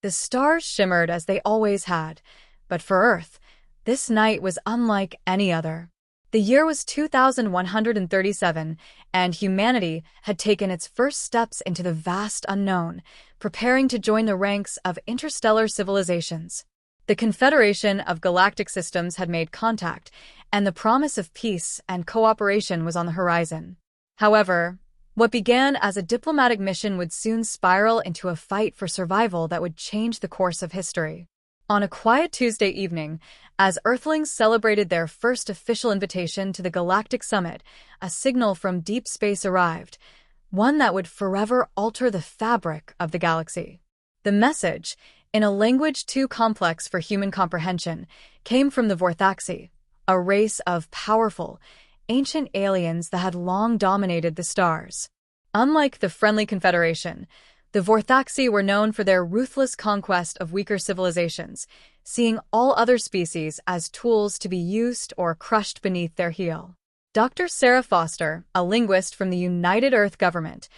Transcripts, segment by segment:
The stars shimmered as they always had, but for Earth, this night was unlike any other. The year was 2137, and humanity had taken its first steps into the vast unknown, preparing to join the ranks of interstellar civilizations. The Confederation of Galactic Systems had made contact, and the promise of peace and cooperation was on the horizon. However, what began as a diplomatic mission would soon spiral into a fight for survival that would change the course of history. On a quiet Tuesday evening, as Earthlings celebrated their first official invitation to the Galactic Summit, a signal from deep space arrived, one that would forever alter the fabric of the galaxy. The message, in a language too complex for human comprehension, came from the Vorthaxi, a race of powerful, ancient aliens that had long dominated the stars. Unlike the friendly Confederation, the Vorthaxi were known for their ruthless conquest of weaker civilizations, seeing all other species as tools to be used or crushed beneath their heel. Dr. Sarah Foster, a linguist from the United Earth government,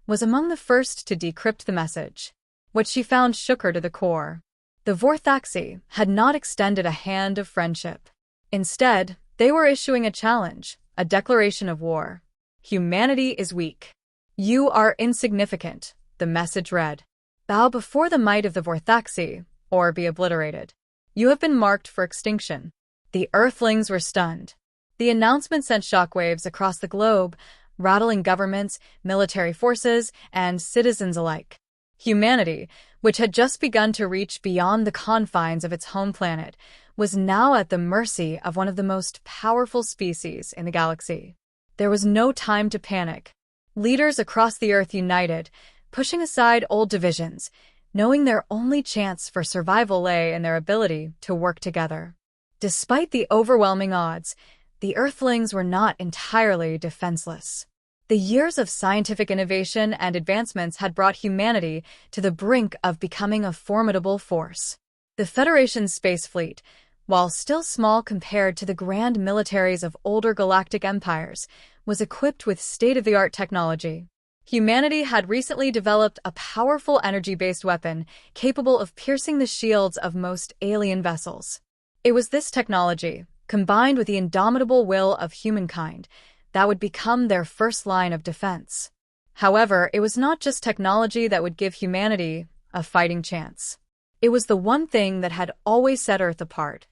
was among the first to decrypt the message. What she found shook her to the core. The Vorthaxi had not extended a hand of friendship. Instead, they were issuing a challenge, a declaration of war. Humanity is weak. You are insignificant, the message read. Bow before the might of the Vorthaxi, or be obliterated. You have been marked for extinction. The Earthlings were stunned. The announcement sent shockwaves across the globe, rattling governments, military forces, and citizens alike. Humanity, which had just begun to reach beyond the confines of its home planet, was now at the mercy of one of the most powerful species in the galaxy. There was no time to panic. Leaders across the Earth united, pushing aside old divisions, knowing their only chance for survival lay in their ability to work together. Despite the overwhelming odds, the Earthlings were not entirely defenseless. The years of scientific innovation and advancements had brought humanity to the brink of becoming a formidable force. The Federation's space fleet, while still small compared to the grand militaries of older galactic empires, was equipped with state-of-the-art technology. Humanity had recently developed a powerful energy-based weapon capable of piercing the shields of most alien vessels. It was this technology, combined with the indomitable will of humankind, that would become their first line of defense. However, it was not just technology that would give humanity a fighting chance. It was the one thing that had always set Earth apart: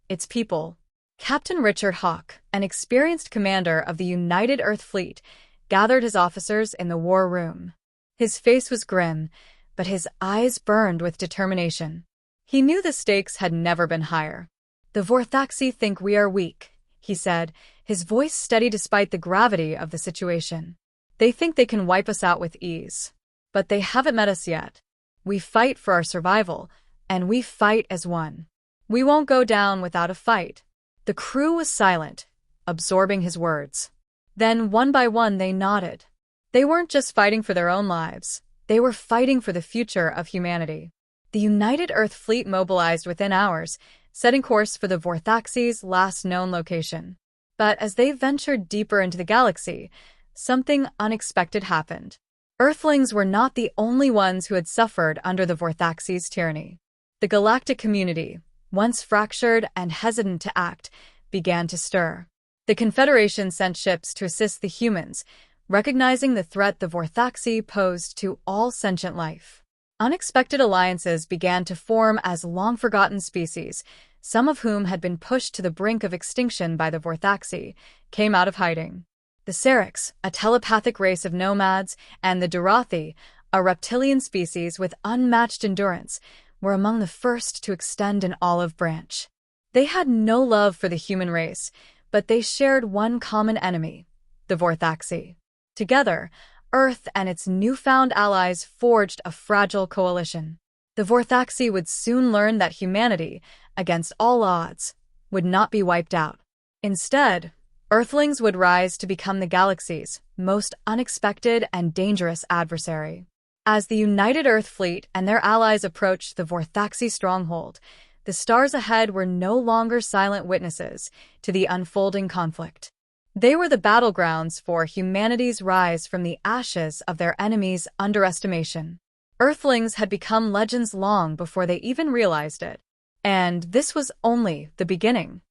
its people. Captain Richard Hawke, an experienced commander of the United Earth Fleet, gathered his officers in the war room. His face was grim, but his eyes burned with determination. He knew the stakes had never been higher. "The Vorthaxi think we are weak," he said, his voice steady despite the gravity of the situation. "They think they can wipe us out with ease. But they haven't met us yet. We fight for our survival, and we fight as one. We won't go down without a fight." The crew was silent, absorbing his words. Then, one by one, they nodded. They weren't just fighting for their own lives. They were fighting for the future of humanity. The United Earth Fleet mobilized within hours, setting course for the Vorthaxi's last known location. But as they ventured deeper into the galaxy, something unexpected happened. Earthlings were not the only ones who had suffered under the Vorthaxi's tyranny. The galactic community, once fractured and hesitant to act, began to stir. The Confederation sent ships to assist the humans, recognizing the threat the Vorthaxi posed to all sentient life. Unexpected alliances began to form as long-forgotten species, some of whom had been pushed to the brink of extinction by the Vorthaxi, came out of hiding. The Serix, a telepathic race of nomads, and the Durathi, a reptilian species with unmatched endurance, were among the first to extend an olive branch. They had no love for the human race, but they shared one common enemy: the Vorthaxi. Together, Earth and its newfound allies forged a fragile coalition. The Vorthaxi would soon learn that humanity, against all odds, would not be wiped out. Instead, Earthlings would rise to become the galaxy's most unexpected and dangerous adversary. As the United Earth Fleet and their allies approached the Vorthaxi stronghold, the stars ahead were no longer silent witnesses to the unfolding conflict. They were the battlegrounds for humanity's rise from the ashes of their enemies' underestimation. Earthlings had become legends long before they even realized it. And this was only the beginning.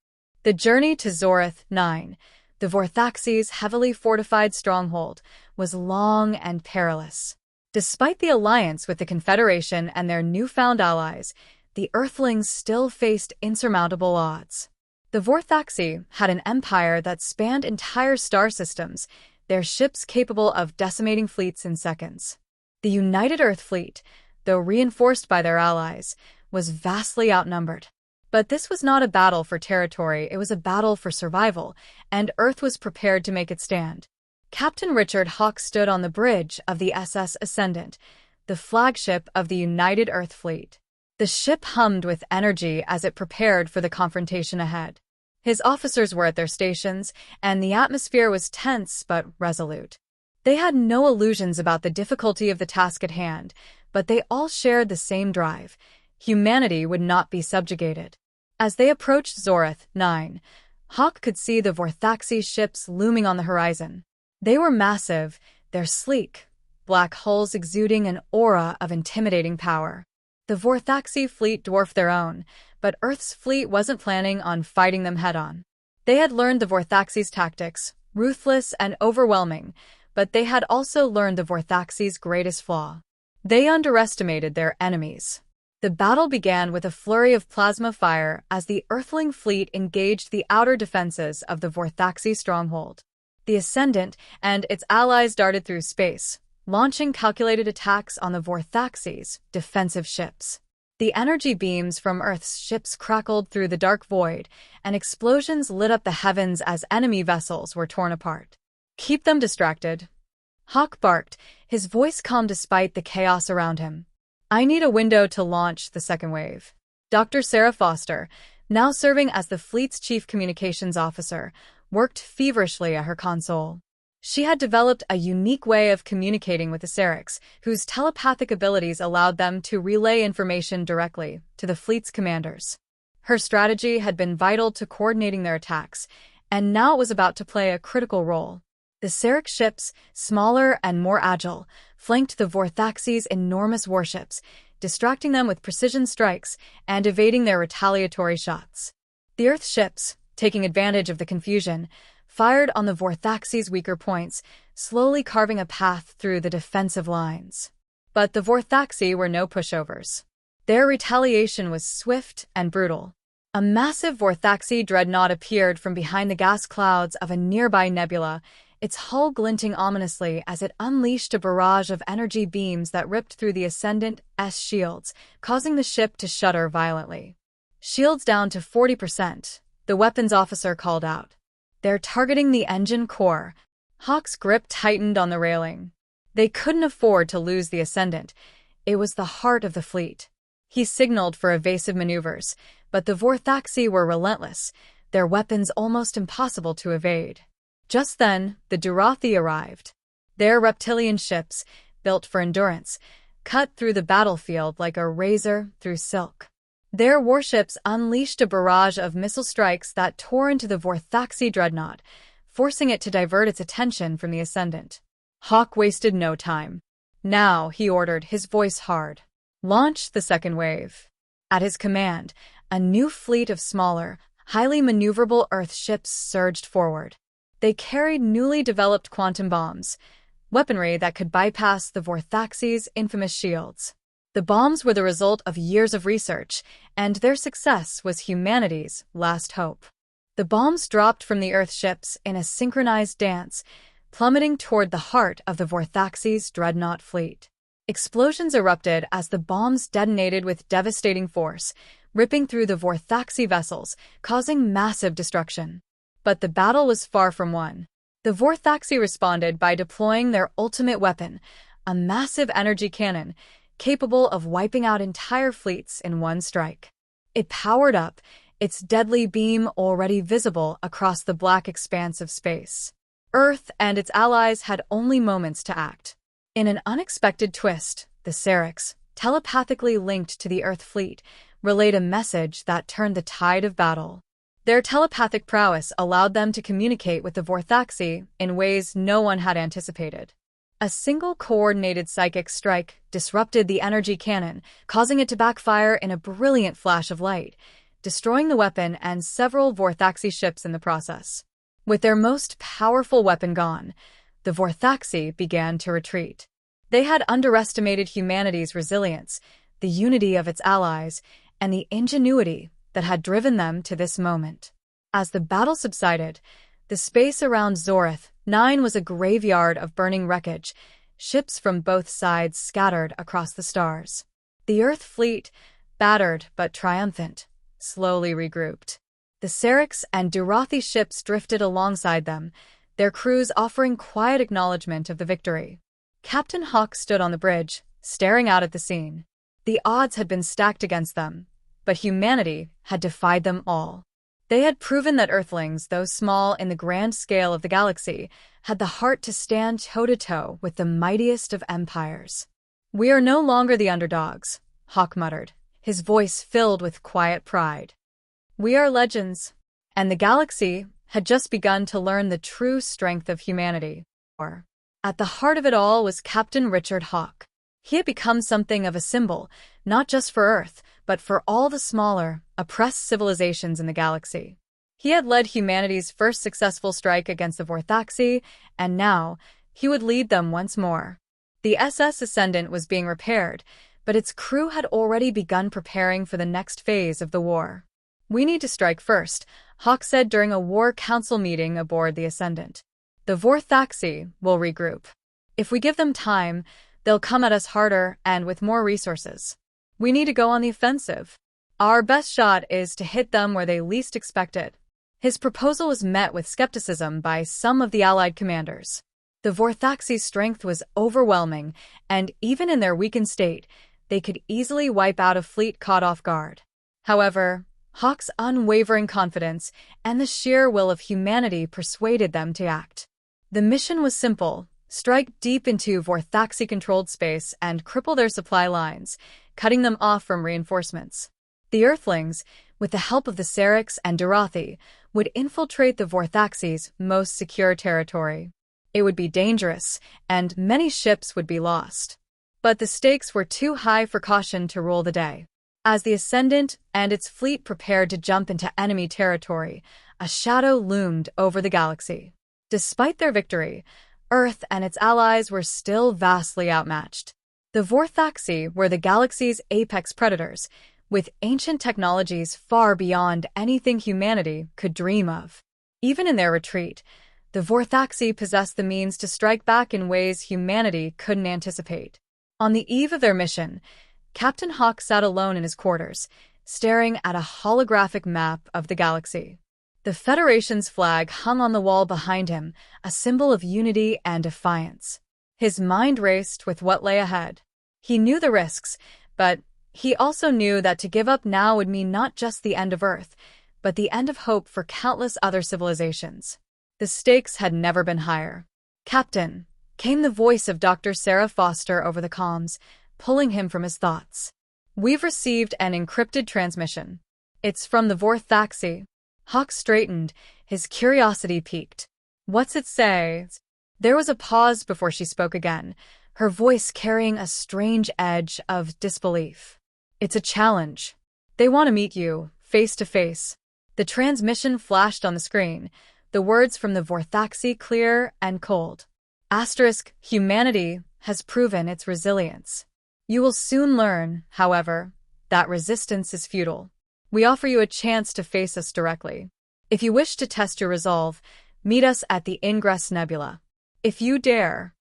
The journey to Zoreth 9, the Vorthaxes' heavily fortified stronghold, was long and perilous. Despite the alliance with the Confederation and their newfound allies, the Earthlings still faced insurmountable odds. The Vorthaxi had an empire that spanned entire star systems, their ships capable of decimating fleets in seconds. The United Earth Fleet, though reinforced by their allies, was vastly outnumbered. But this was not a battle for territory, it was a battle for survival, and Earth was prepared to make its stand. Captain Richard Hawke stood on the bridge of the SS Ascendant, the flagship of the United Earth Fleet. The ship hummed with energy as it prepared for the confrontation ahead. His officers were at their stations, and the atmosphere was tense but resolute. They had no illusions about the difficulty of the task at hand, but they all shared the same drive. Humanity would not be subjugated. As they approached Zoreth 9, Hawke could see the Vorthaxi ships looming on the horizon. They were massive, their sleek, black hulls exuding an aura of intimidating power. The Vorthaxi fleet dwarfed their own, but Earth's fleet wasn't planning on fighting them head-on. They had learned the Vorthaxi's tactics, ruthless and overwhelming, but they had also learned the Vorthaxi's greatest flaw. They underestimated their enemies. The battle began with a flurry of plasma fire as the Earthling fleet engaged the outer defenses of the Vorthaxi stronghold. The Ascendant and its allies darted through space, launching calculated attacks on the Vorthaxi's defensive ships. The energy beams from Earth's ships crackled through the dark void, and explosions lit up the heavens as enemy vessels were torn apart. "Keep them distracted," Hawke barked, his voice calm despite the chaos around him. "I need a window to launch the second wave." Dr. Sarah Foster, now serving as the fleet's chief communications officer, worked feverishly at her console. She had developed a unique way of communicating with the Serix, whose telepathic abilities allowed them to relay information directly to the fleet's commanders. Her strategy had been vital to coordinating their attacks, and now it was about to play a critical role. The Serix ships, smaller and more agile, flanked the Vorthaxi's enormous warships, distracting them with precision strikes and evading their retaliatory shots. The Earth ships, taking advantage of the confusion, fired on the Vorthaxi's weaker points, slowly carving a path through the defensive lines. But the Vorthaxi were no pushovers. Their retaliation was swift and brutal. A massive Vorthaxi dreadnought appeared from behind the gas clouds of a nearby nebula, its hull glinting ominously as it unleashed a barrage of energy beams that ripped through the Ascendant's shields, causing the ship to shudder violently. "Shields down to 40%, the weapons officer called out. "They're targeting the engine core." Hawke's grip tightened on the railing. They couldn't afford to lose the Ascendant. It was the heart of the fleet. He signaled for evasive maneuvers, but the Vorthaxi were relentless, their weapons almost impossible to evade. Just then, the Durathi arrived. Their reptilian ships, built for endurance, cut through the battlefield like a razor through silk. Their warships unleashed a barrage of missile strikes that tore into the Vorthaxi dreadnought, forcing it to divert its attention from the Ascendant. Hawke wasted no time. "Now," he ordered, his voice hard. "Launch the second wave." At his command, a new fleet of smaller, highly maneuverable Earth ships surged forward. They carried newly developed quantum bombs, weaponry that could bypass the Vorthaxi's infamous shields. The bombs were the result of years of research, and their success was humanity's last hope. The bombs dropped from the Earth ships in a synchronized dance, plummeting toward the heart of the Vorthaxi's dreadnought fleet. Explosions erupted as the bombs detonated with devastating force, ripping through the Vorthaxi vessels, causing massive destruction. But the battle was far from won. The Vorthaxi responded by deploying their ultimate weapon, a massive energy cannon, capable of wiping out entire fleets in one strike. It powered up, its deadly beam already visible across the black expanse of space. Earth and its allies had only moments to act. In an unexpected twist, the Serix, telepathically linked to the Earth fleet, relayed a message that turned the tide of battle. Their telepathic prowess allowed them to communicate with the Vorthaxi in ways no one had anticipated. A single coordinated psychic strike disrupted the energy cannon, causing it to backfire in a brilliant flash of light, destroying the weapon and several Vorthaxi ships in the process. With their most powerful weapon gone, the Vorthaxi began to retreat. They had underestimated humanity's resilience, the unity of its allies, and the ingenuity that had driven them to this moment. As the battle subsided, the space around Zorith 9 was a graveyard of burning wreckage, ships from both sides scattered across the stars. The Earth fleet, battered but triumphant, slowly regrouped. The Syrinx and Durathi ships drifted alongside them, their crews offering quiet acknowledgement of the victory. Captain Hawk stood on the bridge, staring out at the scene. The odds had been stacked against them, but humanity had defied them all. They had proven that Earthlings, though small in the grand scale of the galaxy, had the heart to stand toe-to-toe with the mightiest of empires. "We are no longer the underdogs," Hawk muttered, his voice filled with quiet pride. "We are legends." And the galaxy had just begun to learn the true strength of humanity. At the heart of it all was Captain Richard Hawk. He had become something of a symbol, not just for Earth, but for all the smaller, oppressed civilizations in the galaxy. He had led humanity's first successful strike against the Vorthaxi, and now he would lead them once more. The SS Ascendant was being repaired, but its crew had already begun preparing for the next phase of the war. "We need to strike first," Hawk said during a war council meeting aboard the Ascendant. "The Vorthaxi will regroup. If we give them time, they'll come at us harder and with more resources. We need to go on the offensive. Our best shot is to hit them where they least expect it." His proposal was met with skepticism by some of the Allied commanders. The Vorthaxi's strength was overwhelming, and even in their weakened state, they could easily wipe out a fleet caught off guard. However, Hawk's unwavering confidence and the sheer will of humanity persuaded them to act. The mission was simple: strike deep into Vorthaxi-controlled space and cripple their supply lines, cutting them off from reinforcements. The Earthlings, with the help of the Syrinx and Durathi, would infiltrate the Vorthaxi's most secure territory. It would be dangerous, and many ships would be lost. But the stakes were too high for caution to rule the day. As the Ascendant and its fleet prepared to jump into enemy territory, a shadow loomed over the galaxy. Despite their victory, Earth and its allies were still vastly outmatched. The Vorthaxi were the galaxy's apex predators, with ancient technologies far beyond anything humanity could dream of. Even in their retreat, the Vorthaxi possessed the means to strike back in ways humanity couldn't anticipate. On the eve of their mission, Captain Hawk sat alone in his quarters, staring at a holographic map of the galaxy. The Federation's flag hung on the wall behind him, a symbol of unity and defiance. His mind raced with what lay ahead. He knew the risks, but he also knew that to give up now would mean not just the end of Earth, but the end of hope for countless other civilizations. The stakes had never been higher. "Captain," came the voice of Dr. Sarah Foster over the comms, pulling him from his thoughts. "We've received an encrypted transmission. It's from the Vorthaxi." Hawk straightened, his curiosity piqued. "What's it say?" There was a pause before she spoke again, her voice carrying a strange edge of disbelief. "It's a challenge. They want to meet you, face to face." The transmission flashed on the screen, the words from the Vorthaxi clear and cold. "Humanity has proven its resilience. You will soon learn, however, that resistance is futile. We offer you a chance to face us directly. If you wish to test your resolve, meet us at the Ingress Nebula. If you dare..."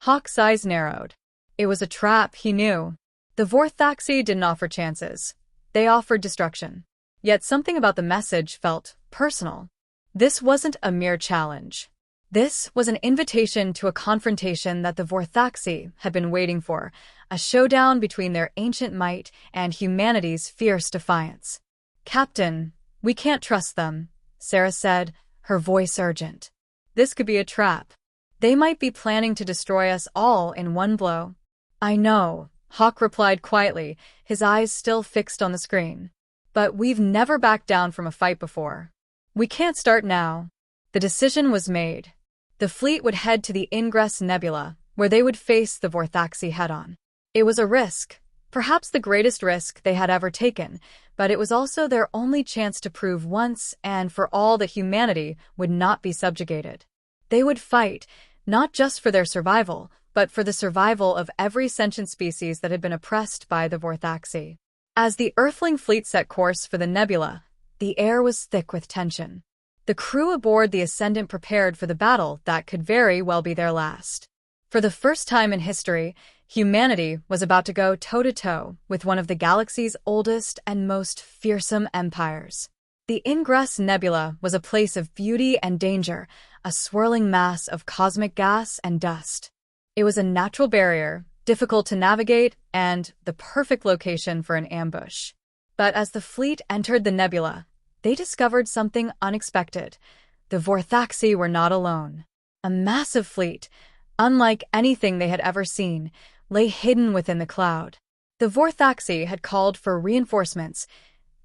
Hawk's eyes narrowed. It was a trap, he knew. The Vorthaxi didn't offer chances. They offered destruction. Yet something about the message felt personal. This wasn't a mere challenge. This was an invitation to a confrontation that the Vorthaxi had been waiting for, a showdown between their ancient might and humanity's fierce defiance. "Captain, we can't trust them," Sarah said, her voice urgent. "This could be a trap. They might be planning to destroy us all in one blow." "I know," Hawk replied quietly, his eyes still fixed on the screen. "But we've never backed down from a fight before. We can't start now." The decision was made. The fleet would head to the Ingress Nebula, where they would face the Vorthaxi head-on. It was a risk, perhaps the greatest risk they had ever taken, but it was also their only chance to prove once and for all that humanity would not be subjugated. They would fight, not just for their survival, but for the survival of every sentient species that had been oppressed by the Vorthaxi. As the Earthling fleet set course for the nebula, the air was thick with tension. The crew aboard the Ascendant prepared for the battle that could very well be their last. For the first time in history, humanity was about to go toe-to-toe with one of the galaxy's oldest and most fearsome empires. The Ingress Nebula was a place of beauty and danger, a swirling mass of cosmic gas and dust. It was a natural barrier, difficult to navigate, and the perfect location for an ambush. But as the fleet entered the nebula, they discovered something unexpected. The Vorthaxi were not alone. A massive fleet, unlike anything they had ever seen, lay hidden within the cloud. The Vorthaxi had called for reinforcements,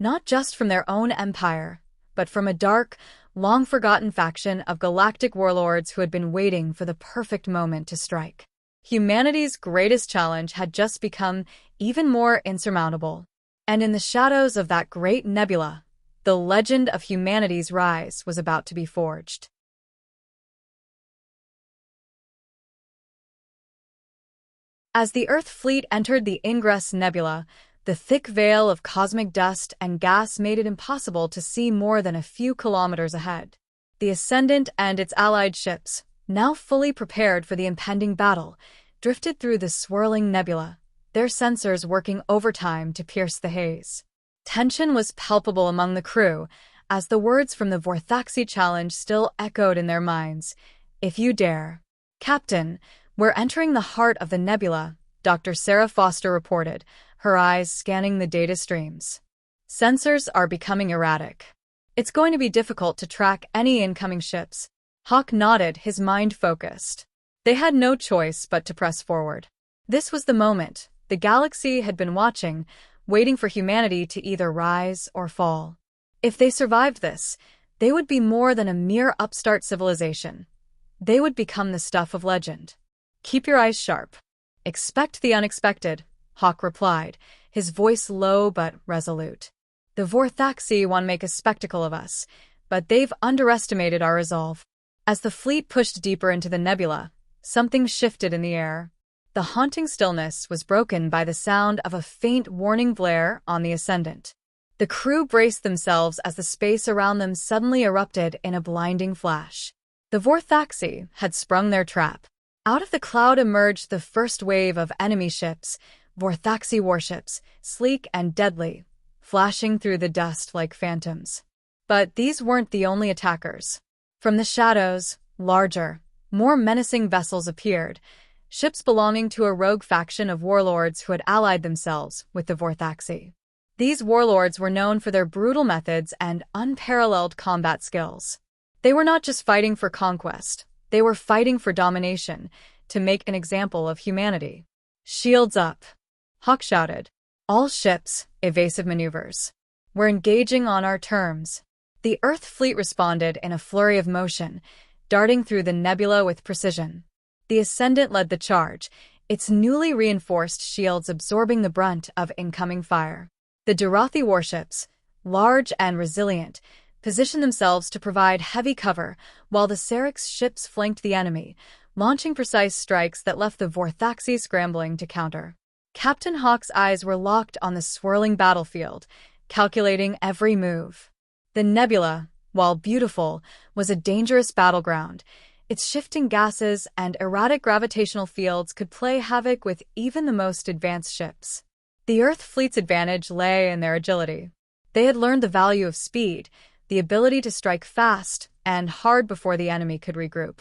not just from their own empire, but from a dark, long-forgotten faction of galactic warlords who had been waiting for the perfect moment to strike. Humanity's greatest challenge had just become even more insurmountable. And in the shadows of that great nebula, the legend of humanity's rise was about to be forged. As the Earth fleet entered the Ingress Nebula, the thick veil of cosmic dust and gas made it impossible to see more than a few kilometers ahead. The Ascendant and its allied ships, now fully prepared for the impending battle, drifted through the swirling nebula, their sensors working overtime to pierce the haze. Tension was palpable among the crew, as the words from the Vorthaxi challenge still echoed in their minds. "If you dare." "Captain, we're entering the heart of the nebula," Dr. Sarah Foster reported, her eyes scanning the data streams. "Sensors are becoming erratic. It's going to be difficult to track any incoming ships." Hawk nodded, his mind focused. They had no choice but to press forward. This was the moment the galaxy had been watching, waiting for humanity to either rise or fall. If they survived this, they would be more than a mere upstart civilization. They would become the stuff of legend. "Keep your eyes sharp. Expect the unexpected," Hawk replied, his voice low but resolute. "The Vorthaxi want to make a spectacle of us, but they've underestimated our resolve." As the fleet pushed deeper into the nebula, something shifted in the air. The haunting stillness was broken by the sound of a faint warning blare on the Ascendant. The crew braced themselves as the space around them suddenly erupted in a blinding flash. The Vorthaxi had sprung their trap. Out of the cloud emerged the first wave of enemy ships, Vorthaxi warships, sleek and deadly, flashing through the dust like phantoms. But these weren't the only attackers. From the shadows, larger, more menacing vessels appeared, ships belonging to a rogue faction of warlords who had allied themselves with the Vorthaxi. These warlords were known for their brutal methods and unparalleled combat skills. They were not just fighting for conquest, they were fighting for domination, to make an example of humanity. "Shields up," Hawk shouted. "All ships, evasive maneuvers. We're engaging on our terms." The Earth fleet responded in a flurry of motion, darting through the nebula with precision. The Ascendant led the charge, its newly reinforced shields absorbing the brunt of incoming fire. The Durathi warships, large and resilient, positioned themselves to provide heavy cover, while the Syrinx ships flanked the enemy, launching precise strikes that left the Vorthaxi scrambling to counter. Captain Hawk's eyes were locked on the swirling battlefield, calculating every move. The nebula, while beautiful, was a dangerous battleground. Its shifting gases and erratic gravitational fields could play havoc with even the most advanced ships. The Earth fleet's advantage lay in their agility. They had learned the value of speed, the ability to strike fast and hard before the enemy could regroup.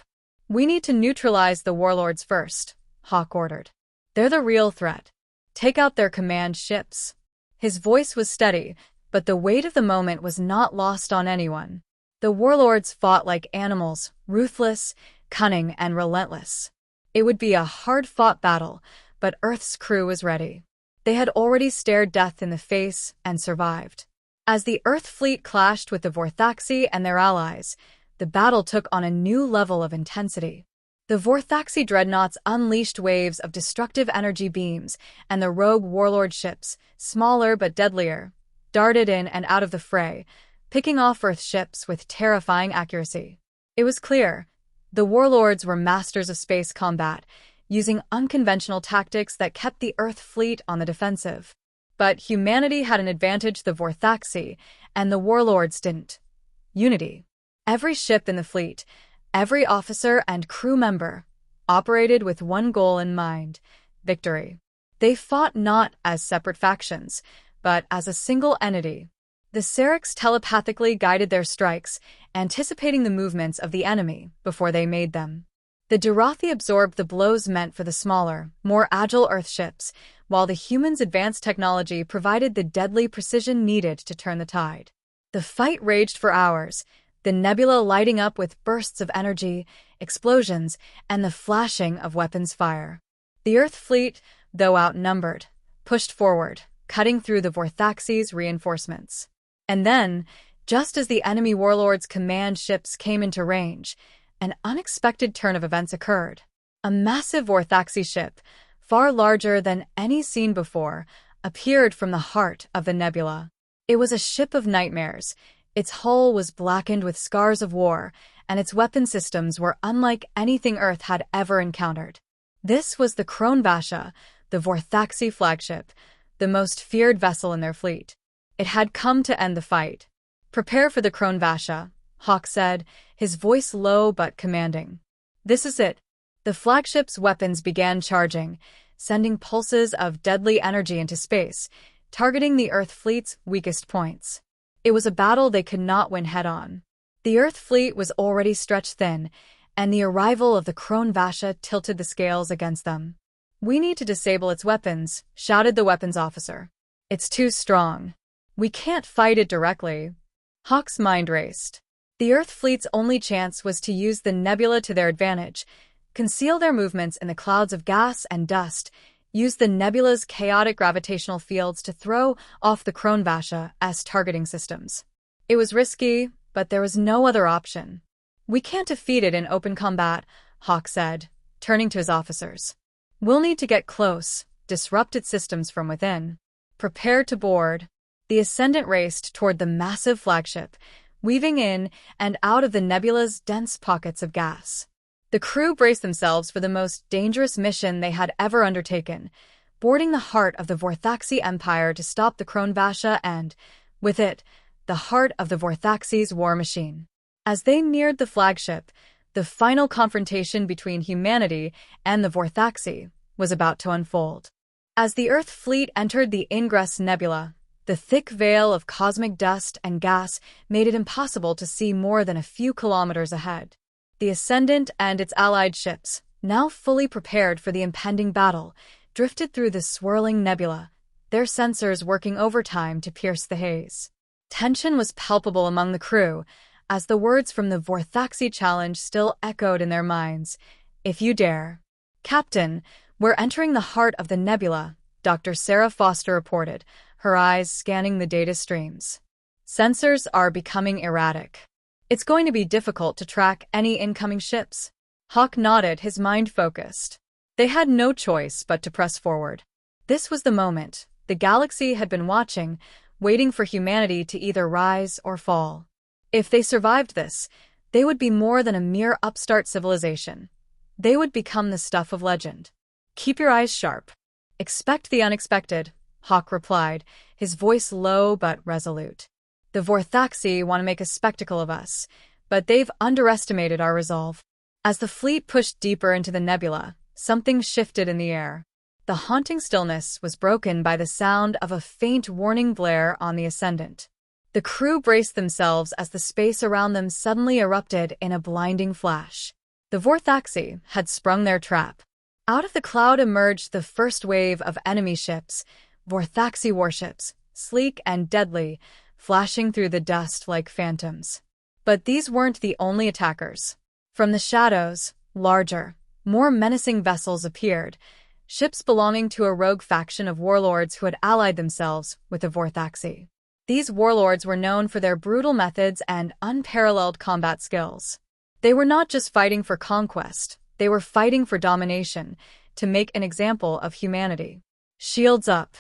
"We need to neutralize the warlords first," Hawk ordered. "They're the real threat. Take out their command ships." His voice was steady, but the weight of the moment was not lost on anyone. The warlords fought like animals, ruthless, cunning, and relentless. It would be a hard-fought battle, but Earth's crew was ready. They had already stared death in the face and survived. As the Earth fleet clashed with the Vorthaxi and their allies, the battle took on a new level of intensity. The Vorthaxi dreadnoughts unleashed waves of destructive energy beams, and the rogue warlord ships, smaller but deadlier, darted in and out of the fray, picking off Earth ships with terrifying accuracy. It was clear, the warlords were masters of space combat, using unconventional tactics that kept the Earth fleet on the defensive. But humanity had an advantage the Vorthaxi, and the warlords didn't. Unity. Every ship in the fleet, every officer and crew member, operated with one goal in mind: victory. They fought not as separate factions, but as a single entity. The Syrinx telepathically guided their strikes, anticipating the movements of the enemy before they made them. The Durathi absorbed the blows meant for the smaller, more agile Earth ships, while the humans' advanced technology provided the deadly precision needed to turn the tide. The fight raged for hours, the nebula lighting up with bursts of energy, explosions, and the flashing of weapons fire. The Earth fleet, though outnumbered, pushed forward, cutting through the Vorthaxi's reinforcements. And then, just as the enemy warlords' command ships came into range, an unexpected turn of events occurred. A massive Vorthaxi ship, far larger than any seen before, appeared from the heart of the nebula. It was a ship of nightmares. Its hull was blackened with scars of war, and its weapon systems were unlike anything Earth had ever encountered. This was the Kronvasha, the Vorthaxi flagship, the most feared vessel in their fleet. It had come to end the fight. "Prepare for the Kronvasha," Hawk said, his voice low but commanding. "This is it." The flagship's weapons began charging, sending pulses of deadly energy into space, targeting the Earth fleet's weakest points. It was a battle they could not win head-on. The Earth fleet was already stretched thin, and the arrival of the Kronvasha tilted the scales against them. "We need to disable its weapons," shouted the weapons officer. "It's too strong. We can't fight it directly." Hawk's mind raced. The Earth fleet's only chance was to use the nebula to their advantage, conceal their movements in the clouds of gas and dust, use the nebula's chaotic gravitational fields to throw off the Kronvasha as targeting systems. It was risky, but there was no other option. "We can't defeat it in open combat," Hawk said, turning to his officers. "We'll need to get close, disrupt its systems from within. Prepare to board." The Ascendant raced toward the massive flagship, weaving in and out of the nebula's dense pockets of gas. The crew braced themselves for the most dangerous mission they had ever undertaken, boarding the heart of the Vorthaxi Empire to stop the Kronvasha and, with it, the heart of the Vorthaxi's war machine. As they neared the flagship, the final confrontation between humanity and the Vorthaxi was about to unfold. As the Earth fleet entered the Ingress Nebula, the thick veil of cosmic dust and gas made it impossible to see more than a few kilometers ahead. The Ascendant and its allied ships, now fully prepared for the impending battle, drifted through the swirling nebula, their sensors working overtime to pierce the haze. Tension was palpable among the crew, as the words from the Vorthaxi challenge still echoed in their minds. "If you dare." "Captain, we're entering the heart of the nebula," Dr. Sarah Foster reported, her eyes scanning the data streams. "Sensors are becoming erratic. It's going to be difficult to track any incoming ships." Hawk nodded, his mind focused. They had no choice but to press forward. This was the moment the galaxy had been watching, waiting for humanity to either rise or fall. If they survived this, they would be more than a mere upstart civilization. They would become the stuff of legend. "Keep your eyes sharp. Expect the unexpected," Hawk replied, his voice low but resolute. "The Vorthaxi want to make a spectacle of us, but they've underestimated our resolve." As the fleet pushed deeper into the nebula, something shifted in the air. The haunting stillness was broken by the sound of a faint warning blare on the Ascendant. The crew braced themselves as the space around them suddenly erupted in a blinding flash. The Vorthaxi had sprung their trap. Out of the cloud emerged the first wave of enemy ships, Vorthaxi warships, sleek and deadly, flashing through the dust like phantoms. But these weren't the only attackers. From the shadows, larger, more menacing vessels appeared, ships belonging to a rogue faction of warlords who had allied themselves with the Vorthaxi. These warlords were known for their brutal methods and unparalleled combat skills. They were not just fighting for conquest, they were fighting for domination, to make an example of humanity. "Shields up,"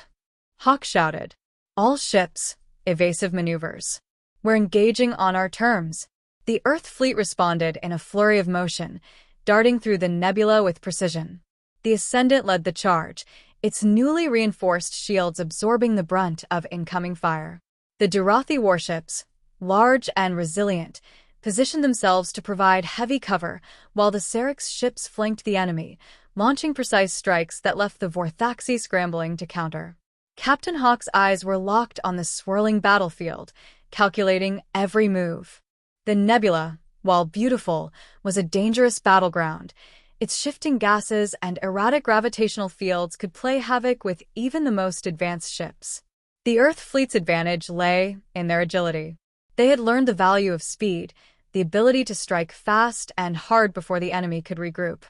Hawk shouted. "All ships, evasive maneuvers. We're engaging on our terms." The Earth fleet responded in a flurry of motion, darting through the nebula with precision. The Ascendant led the charge, its newly reinforced shields absorbing the brunt of incoming fire. The Durathi warships, large and resilient, positioned themselves to provide heavy cover, while the Serix ships flanked the enemy, launching precise strikes that left the Vorthaxi scrambling to counter. Captain Hawk's eyes were locked on the swirling battlefield, calculating every move. The nebula, while beautiful, was a dangerous battleground. Its shifting gases and erratic gravitational fields could play havoc with even the most advanced ships. The Earth fleet's advantage lay in their agility. They had learned the value of speed, the ability to strike fast and hard before the enemy could regroup.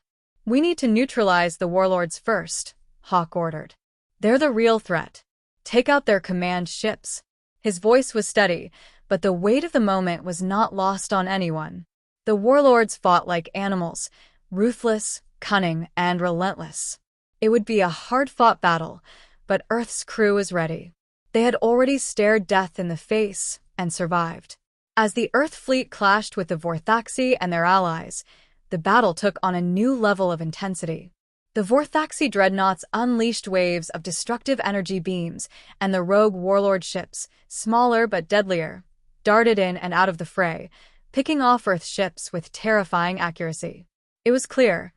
"We need to neutralize the warlords first," Hawk ordered. "They're the real threat. Take out their command ships." His voice was steady, but the weight of the moment was not lost on anyone. The warlords fought like animals, ruthless, cunning, and relentless. It would be a hard-fought battle, but Earth's crew was ready. They had already stared death in the face and survived. As the Earth fleet clashed with the Vorthaxi and their allies, the battle took on a new level of intensity. The Vorthaxi dreadnoughts unleashed waves of destructive energy beams, and the rogue warlord ships, smaller but deadlier, darted in and out of the fray, picking off Earth ships with terrifying accuracy. It was clear.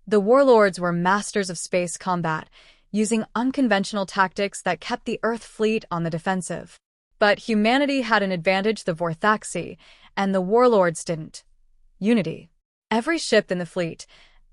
The warlords were masters of space combat, using unconventional tactics that kept the Earth fleet on the defensive. But humanity had an advantage the Vorthaxi, and the warlords didn't. Unity. Every ship in the fleet,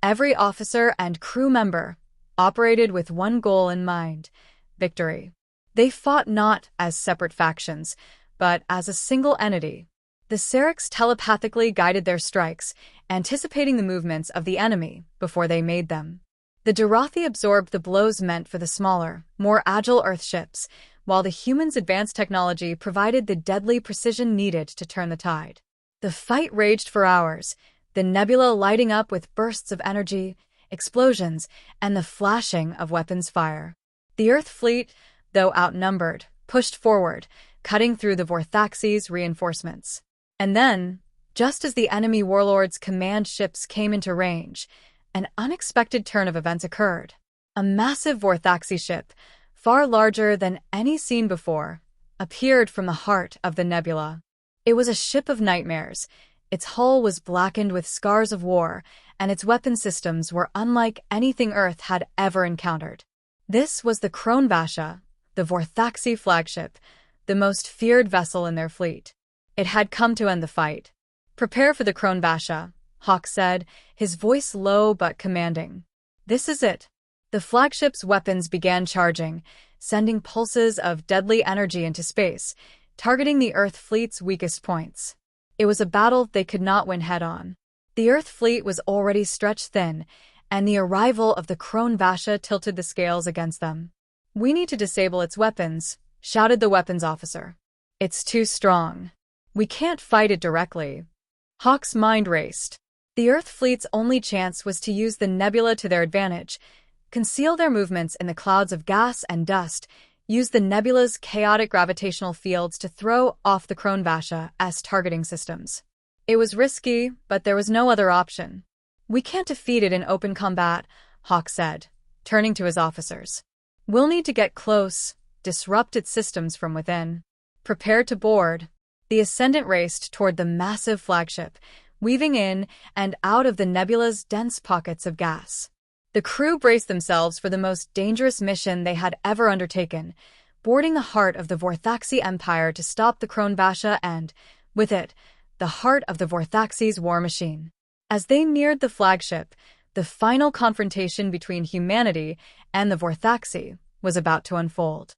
every officer and crew member, operated with one goal in mind: victory. They fought not as separate factions, but as a single entity. The Serix telepathically guided their strikes, anticipating the movements of the enemy before they made them. The Durathi absorbed the blows meant for the smaller, more agile Earth ships, while the humans' advanced technology provided the deadly precision needed to turn the tide. The fight raged for hours, the nebula lighting up with bursts of energy, explosions, and the flashing of weapons fire. The Earth fleet, though outnumbered, pushed forward, cutting through the Vorthaxi's reinforcements. And then, just as the enemy warlords' command ships came into range, an unexpected turn of events occurred. A massive Vorthaxi ship, far larger than any seen before, appeared from the heart of the nebula. It was a ship of nightmares. Its hull was blackened with scars of war, and its weapon systems were unlike anything Earth had ever encountered. This was the Kronvasha, the Vorthaxi flagship, the most feared vessel in their fleet. It had come to end the fight. "Prepare for the Kronvasha," Hawk said, his voice low but commanding. "This is it." The flagship's weapons began charging, sending pulses of deadly energy into space, targeting the Earth fleet's weakest points. It was a battle they could not win head-on. The Earth fleet was already stretched thin, and the arrival of the Kronvasha tilted the scales against them. "We need to disable its weapons," shouted the weapons officer. "It's too strong. We can't fight it directly." Hawk's mind raced. The Earth fleet's only chance was to use the nebula to their advantage, conceal their movements in the clouds of gas and dust, use the nebula's chaotic gravitational fields to throw off the Kronvasha as targeting systems. It was risky, but there was no other option. "We can't defeat it in open combat," Hawk said, turning to his officers. "We'll need to get close, disrupt its systems from within. Prepare to board." The Ascendant raced toward the massive flagship, weaving in and out of the nebula's dense pockets of gas. The crew braced themselves for the most dangerous mission they had ever undertaken, boarding the heart of the Vorthaxi Empire to stop the Kronvasha and, with it, the heart of the Vorthaxi's war machine. As they neared the flagship, the final confrontation between humanity and the Vorthaxi was about to unfold.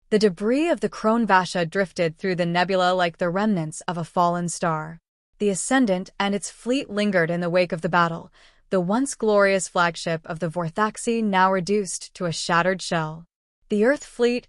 The debris of the Kronvasha drifted through the nebula like the remnants of a fallen star. The Ascendant and its fleet lingered in the wake of the battle, the once glorious flagship of the Vorthaxi now reduced to a shattered shell. The Earth fleet,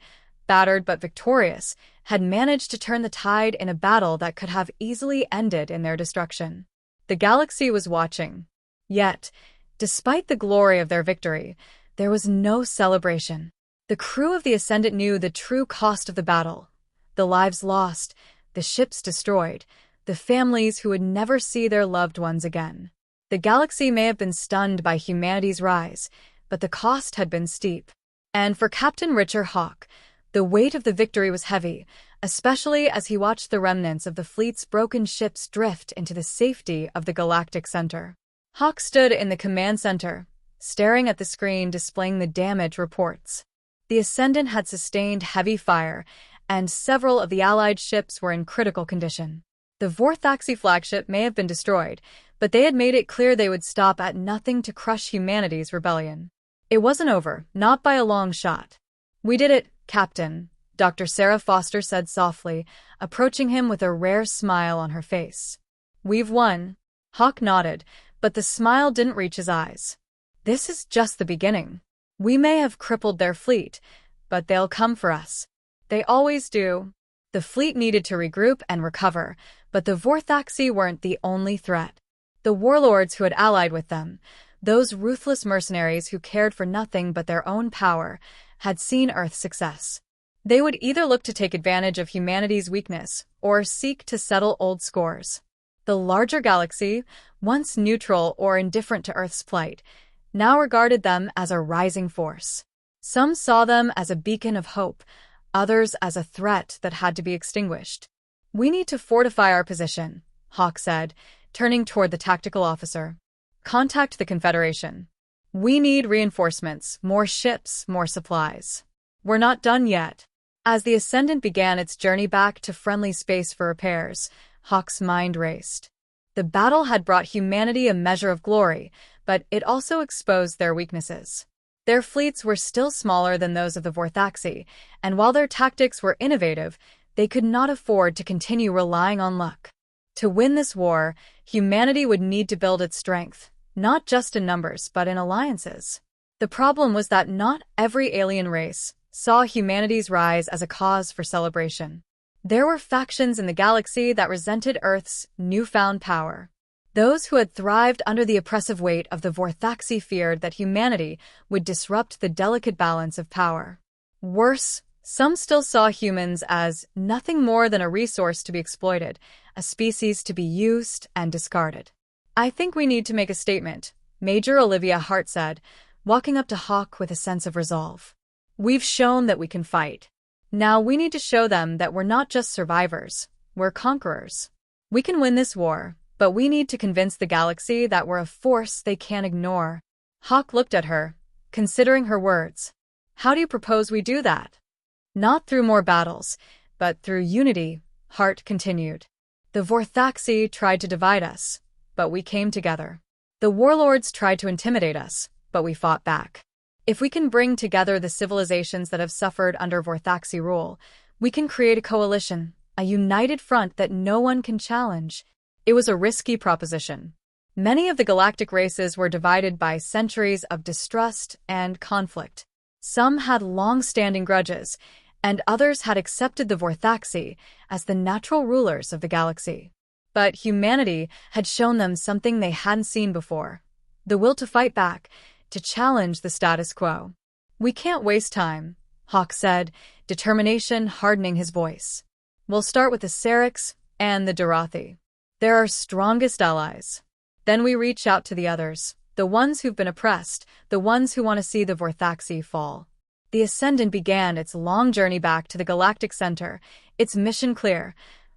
battered but victorious, had managed to turn the tide in a battle that could have easily ended in their destruction. The galaxy was watching. Yet, despite the glory of their victory, there was no celebration. The crew of the Ascendant knew the true cost of the battle: the lives lost, the ships destroyed, the families who would never see their loved ones again. The galaxy may have been stunned by humanity's rise, but the cost had been steep. And for Captain Richard Hawke, the weight of the victory was heavy, especially as he watched the remnants of the fleet's broken ships drift into the safety of the Galactic Center. Hawke stood in the command center, staring at the screen displaying the damage reports. The Ascendant had sustained heavy fire, and several of the Allied ships were in critical condition. The Vorthaxi flagship may have been destroyed, but they had made it clear they would stop at nothing to crush humanity's rebellion. It wasn't over, not by a long shot. "We did it, Captain," Dr. Sarah Foster said softly, approaching him with a rare smile on her face. "We've won." Hawke nodded, but the smile didn't reach his eyes. "This is just the beginning. We may have crippled their fleet, but they'll come for us. They always do." The fleet needed to regroup and recover, but the Vorthaxi weren't the only threat. The warlords who had allied with them, those ruthless mercenaries who cared for nothing but their own power, had seen Earth's success. They would either look to take advantage of humanity's weakness or seek to settle old scores. The larger galaxy, once neutral or indifferent to Earth's plight, now regarded them as a rising force. Some saw them as a beacon of hope, others as a threat that had to be extinguished. "We need to fortify our position," Hawke said, turning toward the tactical officer. "Contact the Confederation. We need reinforcements, more ships, more supplies. We're not done yet." As the Ascendant began its journey back to friendly space for repairs, Hawke's mind raced. The battle had brought humanity a measure of glory, but it also exposed their weaknesses. Their fleets were still smaller than those of the Vorthaxi, and while their tactics were innovative, they could not afford to continue relying on luck. To win this war, humanity would need to build its strength, not just in numbers but in alliances. The problem was that not every alien race saw humanity's rise as a cause for celebration. There were factions in the galaxy that resented Earth's newfound power. Those who had thrived under the oppressive weight of the Vorthaxi feared that humanity would disrupt the delicate balance of power. Worse, some still saw humans as nothing more than a resource to be exploited, a species to be used and discarded. "I think we need to make a statement," Major Olivia Hart said, walking up to Hawke with a sense of resolve. "We've shown that we can fight. Now we need to show them that we're not just survivors, we're conquerors. We can win this war, but we need to convince the galaxy that we're a force they can't ignore." Hawke looked at her, considering her words. "How do you propose we do that?" "Not through more battles, but through unity," Hart continued. "The Vorthaxi tried to divide us, but we came together. The warlords tried to intimidate us, but we fought back. If we can bring together the civilizations that have suffered under Vorthaxi rule, we can create a coalition, a united front that no one can challenge." It was a risky proposition. Many of the galactic races were divided by centuries of distrust and conflict. Some had long-standing grudges, and others had accepted the Vorthaxi as the natural rulers of the galaxy. But humanity had shown them something they hadn't seen before: the will to fight back, to challenge the status quo. "We can't waste time," Hawke said, determination hardening his voice. "We'll start with the Serix and the Dorothi. They're our strongest allies. Then we reach out to the others, the ones who've been oppressed, the ones who want to see the Vorthaxi fall." The Ascendant began its long journey back to the Galactic Center, its mission clear: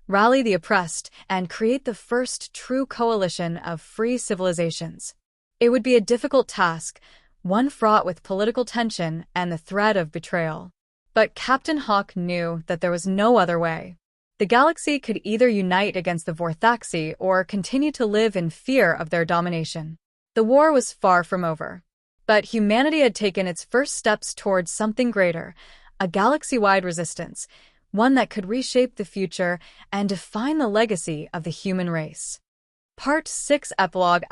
rally the oppressed and create the first true coalition of free civilizations. It would be a difficult task, one fraught with political tension and the threat of betrayal. But Captain Hawke knew that there was no other way. The galaxy could either unite against the Vorthaxi or continue to live in fear of their domination. The war was far from over. But humanity had taken its first steps towards something greater, a galaxy-wide resistance, one that could reshape the future and define the legacy of the human race. Part 6 Epilogue ***.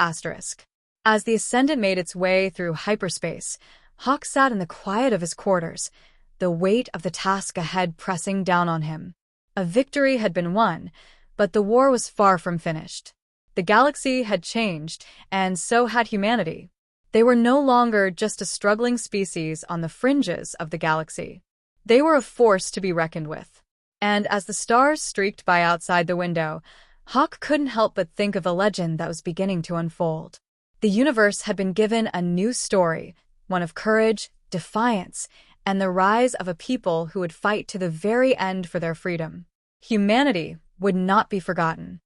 As the Ascendant made its way through hyperspace, Hawke sat in the quiet of his quarters, the weight of the task ahead pressing down on him. A victory had been won, but the war was far from finished. The galaxy had changed, and so had humanity. They were no longer just a struggling species on the fringes of the galaxy. They were a force to be reckoned with. And as the stars streaked by outside the window, Hawk couldn't help but think of the legend that was beginning to unfold. The universe had been given a new story, one of courage, defiance, and the rise of a people who would fight to the very end for their freedom. Humanity would not be forgotten.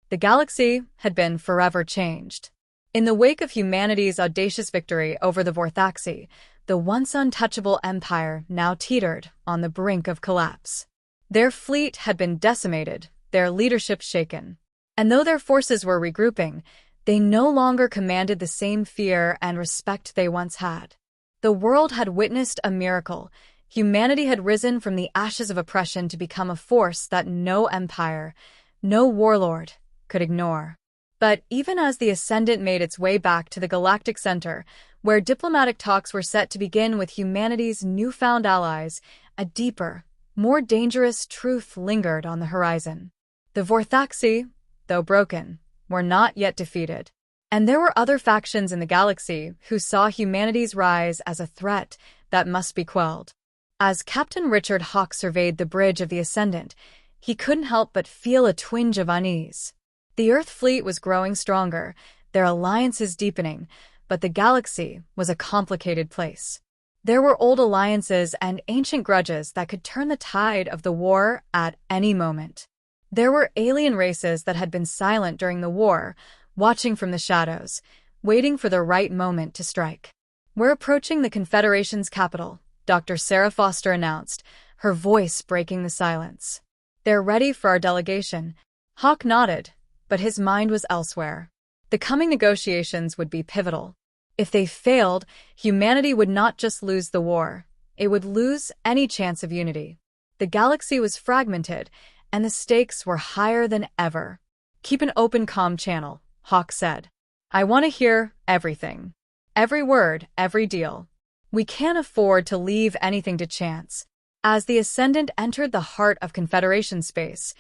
The galaxy had been forever changed. In the wake of humanity's audacious victory over the Vorthaxi, the once untouchable empire now teetered on the brink of collapse. Their fleet had been decimated, their leadership shaken. And though their forces were regrouping, they no longer commanded the same fear and respect they once had. The world had witnessed a miracle. Humanity had risen from the ashes of oppression to become a force that no empire, no warlord, could ignore. But even as the Ascendant made its way back to the Galactic Center, where diplomatic talks were set to begin with humanity's newfound allies, a deeper, more dangerous truth lingered on the horizon. The Vorthaxi, though broken, were not yet defeated. And there were other factions in the galaxy who saw humanity's rise as a threat that must be quelled. As Captain Richard Hawk surveyed the bridge of the Ascendant, he couldn't help but feel a twinge of unease. The Earth fleet was growing stronger, their alliances deepening, but the galaxy was a complicated place. There were old alliances and ancient grudges that could turn the tide of the war at any moment. There were alien races that had been silent during the war, watching from the shadows, waiting for the right moment to strike. "We're approaching the Confederation's capital," Dr. Sarah Foster announced, her voice breaking the silence. "They're ready for our delegation." Hawk nodded, but his mind was elsewhere. The coming negotiations would be pivotal. If they failed, humanity would not just lose the war, it would lose any chance of unity. The galaxy was fragmented, and the stakes were higher than ever. "Keep an open comm channel," Hawk said. "I want to hear everything. Every word, every deal. We can't afford to leave anything to chance." As the Ascendant entered the heart of Confederation space,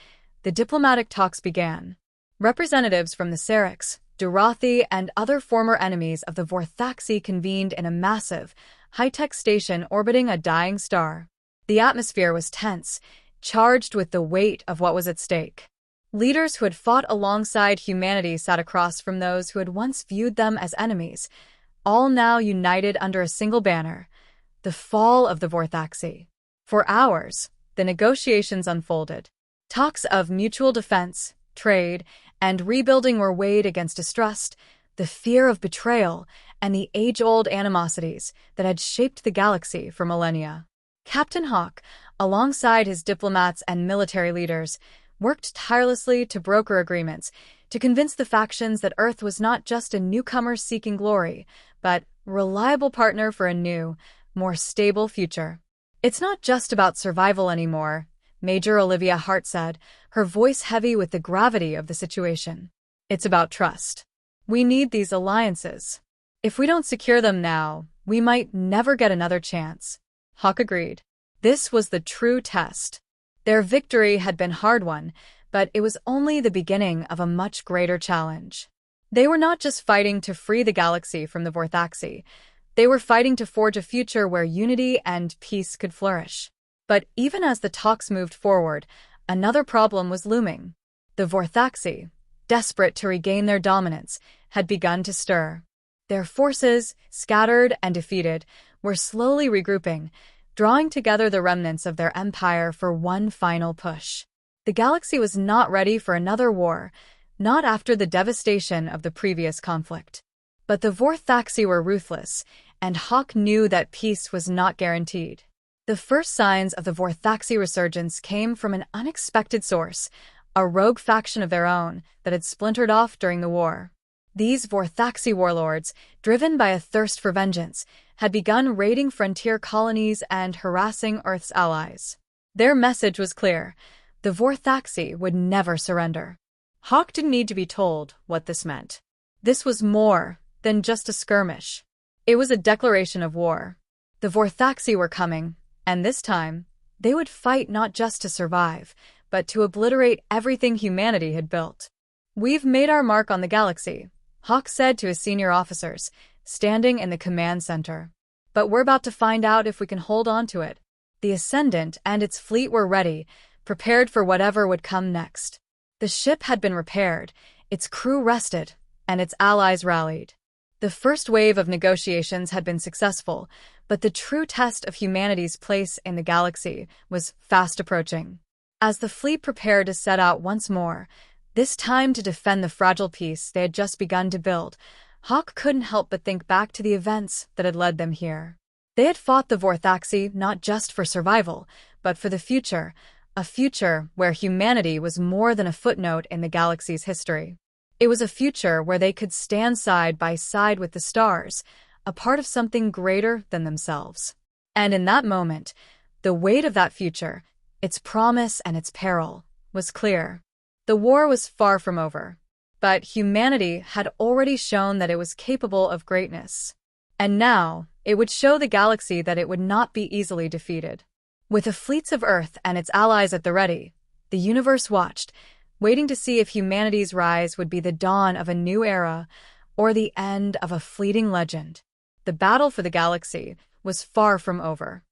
the diplomatic talks began. Representatives from the Serix, Durathi, and other former enemies of the Vorthaxi convened in a massive, high-tech station orbiting a dying star. The atmosphere was tense, charged with the weight of what was at stake. Leaders who had fought alongside humanity sat across from those who had once viewed them as enemies, all now united under a single banner: the fall of the Vorthaxi. For hours, the negotiations unfolded. Talks of mutual defense, trade, and rebuilding were weighed against distrust, the fear of betrayal, and the age-old animosities that had shaped the galaxy for millennia. Captain Hawk, alongside his diplomats and military leaders, worked tirelessly to broker agreements, to convince the factions that Earth was not just a newcomer seeking glory, but a reliable partner for a new, more stable future. "It's not just about survival anymore," Major Olivia Hart said, her voice heavy with the gravity of the situation. "It's about trust. We need these alliances. If we don't secure them now, we might never get another chance." Hawk agreed. This was the true test. Their victory had been hard-won, but it was only the beginning of a much greater challenge. They were not just fighting to free the galaxy from the Vorthaxi. They were fighting to forge a future where unity and peace could flourish. But even as the talks moved forward, another problem was looming. The Vorthaxi, desperate to regain their dominance, had begun to stir. Their forces, scattered and defeated, were slowly regrouping, drawing together the remnants of their empire for one final push. The galaxy was not ready for another war, not after the devastation of the previous conflict. But the Vorthaxi were ruthless, and Hawk knew that peace was not guaranteed. The first signs of the Vorthaxi resurgence came from an unexpected source, a rogue faction of their own that had splintered off during the war. These Vorthaxi warlords, driven by a thirst for vengeance, had begun raiding frontier colonies and harassing Earth's allies. Their message was clear: the Vorthaxi would never surrender. Hawk didn't need to be told what this meant. This was more than just a skirmish. It was a declaration of war. The Vorthaxi were coming, and this time, they would fight not just to survive, but to obliterate everything humanity had built. "We've made our mark on the galaxy," Hawk said to his senior officers, standing in the command center. "But we're about to find out if we can hold on to it." The Ascendant and its fleet were ready, prepared for whatever would come next. The ship had been repaired, its crew rested, and its allies rallied. The first wave of negotiations had been successful, but the true test of humanity's place in the galaxy was fast approaching. As the fleet prepared to set out once more, this time to defend the fragile peace they had just begun to build, Hawk couldn't help but think back to the events that had led them here. They had fought the Vorthaxi not just for survival, but for the future, a future where humanity was more than a footnote in the galaxy's history. It was a future where they could stand side by side with the stars, a part of something greater than themselves. And in that moment, the weight of that future, its promise and its peril, was clear. The war was far from over, but humanity had already shown that it was capable of greatness. And now, it would show the galaxy that it would not be easily defeated. With the fleets of Earth and its allies at the ready, the universe watched, waiting to see if humanity's rise would be the dawn of a new era or the end of a fleeting legend. The battle for the galaxy was far from over.